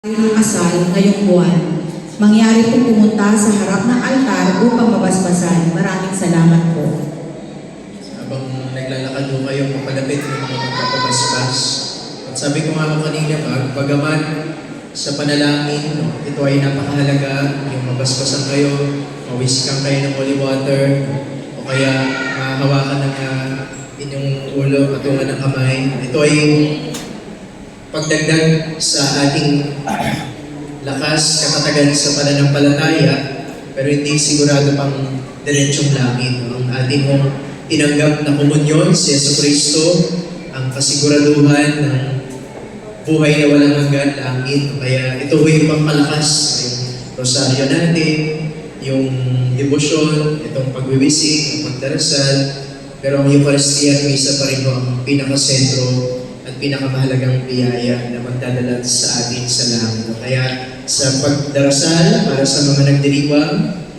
ng kasal ngayong buwan. Mangyari pong pumunta sa harap ng altar upang mabasbasan. Maraming salamat po. Habang naglalakad po kayo, papalapit ng mga magpapabasbas. At sabi ko nga kanina, bagaman sa panalangin, ito ay napakahalaga, yung mabasbasan kayo, mawiskan kayo ng holy water, o kaya mahahawakan ng inyong ulo, patungan ng kamay. Ito ay pagdagdag sa ating lakas, katatagan sa pananampalataya, pero hindi sigurado pang diretsong langit. Ang ating mong tinanggap na komunyon si Jesucristo, ang kasiguraduhan ng buhay na walang hanggan langit. Kaya ito yung pangkalakas, yung rosaryo natin, yung debosyon, itong pagwiwisik, ang pagdarasal, pero ang Eucharistia at Misa pa rin ang pinakasentro at pinakamahalagang biyaya na magdadala sa atin sa langit. Kaya sa pagdarasal, para sa mga nagdiriwang,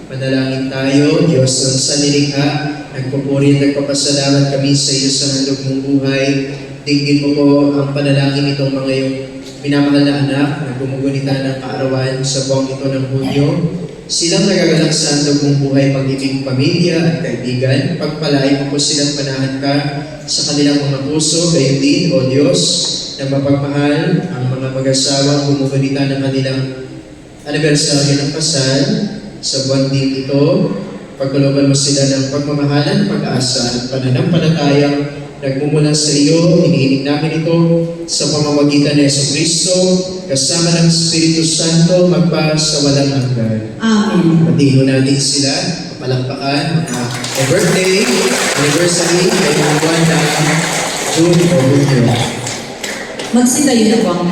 manalangin tayo. Diyos sa nilikha, nagpupuri at nagpapasalamat kami sa iyo sa handog mong buhay. Dinggin mo po ang panalangin nitong mga iyong minamahal na anak na gumugunita ng kaarawan sa buwang ito ng Hunyo. Silang nagagalak sa handog mong buhay, pag-ibig pamilya at kaibigan. Pagpalain mo po silang panahan ka sa kanilang mga puso. Gayon din, O Diyos, na mapagmahal ang mga mag-asawa gumugunita ng kanilang anibersaryo ng kasal. Sa buwan din ito, pagkalooban mo sila ng pagmamahalan, pag-asa at pananampalatayang nagmumula sa iyo. Hinihiling namin ito sa pamamagitan ni Jesucristo, kasama ng Espiritu Santo, magpa sa walang hanggan. Amen. Patiho natin sila, palakpakan, mga birthday, anniversary, ngayong buwan ng June o Hunyo. Magsitayo na po ang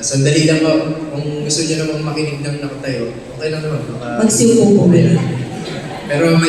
Sandali lang po, kung gusto niyo namang makinig ng nakatayo, okay lang naman. magsiupo po. Pero may